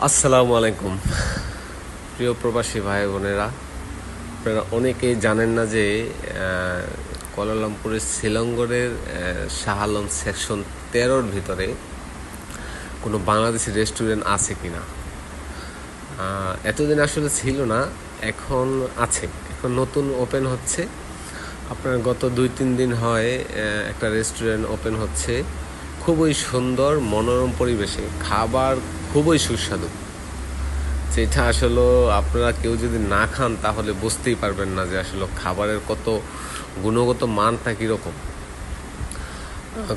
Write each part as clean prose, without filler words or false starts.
আসসালামু আলাইকুম প্রিয় প্রবাসী ভাই বোনেরা। আপনারা অনেকেই জানেন না যে কুয়ালালামপুরের শ্রীলঙ্গরের শাহ আলম সেকশন 13-র ভিতরে কোনো বাংলাদেশি রেস্টুরেন্ট আছে কিনা। এতদিন আসলে ছিল না, এখন আছে, এখন নতুন ওপেন হচ্ছে। আপনার গত 2-3 দিন হয় একটা রেস্টুরেন্ট ওপেন হচ্ছে, খুবই সুন্দর মনোরম পরিবেশে, খাবার খুবই সুস্বাদু। যেটা আসলে আপনারা কেউ যদি না খান তাহলে বুঝতেই পারবেন না যে আসলে খাবারের কত গুণগত মানটা কীরকম।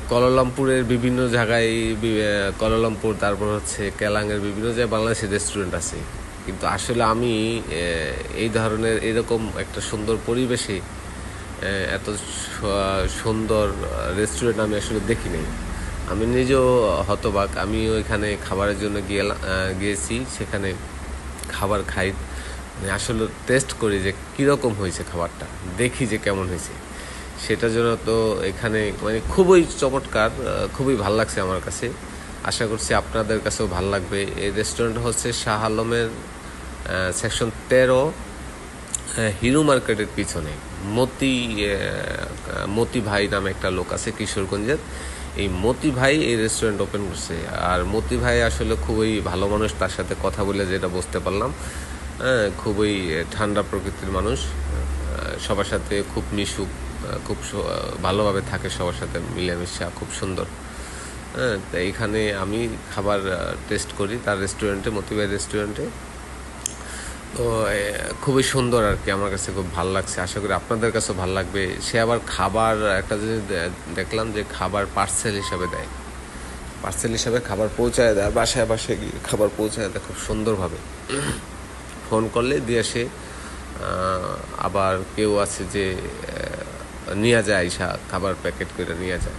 কুয়ালালামপুরের বিভিন্ন জায়গায়, কুয়ালালামপুর, তারপর হচ্ছে কেলাংয়ের বিভিন্ন জায়গায় বাংলাদেশি রেস্টুরেন্ট আছে, কিন্তু আসলে আমি এই ধরনের এরকম একটা সুন্দর পরিবেশে এত সুন্দর রেস্টুরেন্ট আমি আসলে দেখি নাই। আমি নিজেও হতবাক। আমি ওইখানে খাবারের জন্য গিয়েছি, সেখানে খাবার খাই, আসলে টেস্ট করি যে কীরকম হয়েছে খাবারটা, দেখি যে কেমন হয়েছে। সেটার জন্য তো এখানে খুবই চমৎকার, খুবই ভাল লাগছে আমার কাছে। আশা করছি আপনাদের কাছেও ভাল লাগবে। এই রেস্টুরেন্ট হচ্ছে শাহ আলমের সেকশন 13, হিরো মার্কেটের পিছনে। মতি ভাই নামে একটা লোক আছে কিশোরগঞ্জের। এই মতি ভাই এই রেস্টুরেন্ট ওপেন করছে। আর মতি ভাই আসলে খুবই ভালো মানুষ, তার সাথে কথা বলে যেটা বুঝতে পারলাম। খুবই ঠান্ডা প্রকৃতির মানুষ, সবার সাথে খুব মিশুক, খুব ভালোভাবে থাকে, সবার সাথে মিলেমিশা, খুব সুন্দর। তো এইখানে আমি খাবার টেস্ট করি তার রেস্টুরেন্টে, মতি ভাই রেস্টুরেন্টে। তো খুবই সুন্দর আর কি, আমার কাছে খুব ভালো লাগছে। আশা করি আপনাদের কাছেও ভালো লাগবে। সে আবার খাবার একটা জিনিস দেখলাম যে খাবার পার্সেল হিসাবে দেয়, পার্সেল হিসাবে খাবার পৌঁছায় দেয়, বাসায় বাসায় গিয়ে খাবার পৌঁছায় দেয় খুব সুন্দরভাবে। ফোন করলে দিয়ে আসে। আবার কেউ আছে যে নিয়ে যায়, আইসা খাবার প্যাকেট করে নিয়ে যায়।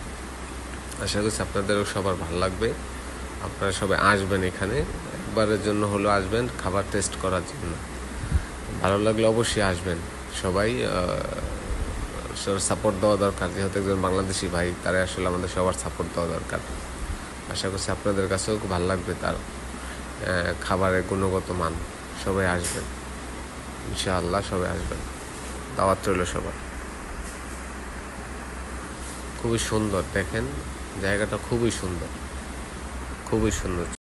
আশা করছি আপনাদেরও সবার ভালো লাগবে। আপনারা সবাই আসবেন, এখানে একবারের জন্য হলেও আসবেন খাবার টেস্ট করার জন্য। ভালো লাগলে অবশ্যই আসবেন সবাই। সাপোর্ট দেওয়া দরকার, যেহেতু একজন বাংলাদেশি ভাই, তারা আসলে আমাদের সবার সাপোর্ট দেওয়া দরকার। আশা করছি আপনাদের কাছেও খুব ভালো লাগবে তার খাবারের গুণগত মান। সবাই আসবেন ইনশাআল্লাহ, সবাই আসবেন, দাওয়াত রইল সবার। খুবই সুন্দর, দেখেন জায়গাটা খুবই সুন্দর, খুবই সুন্দর।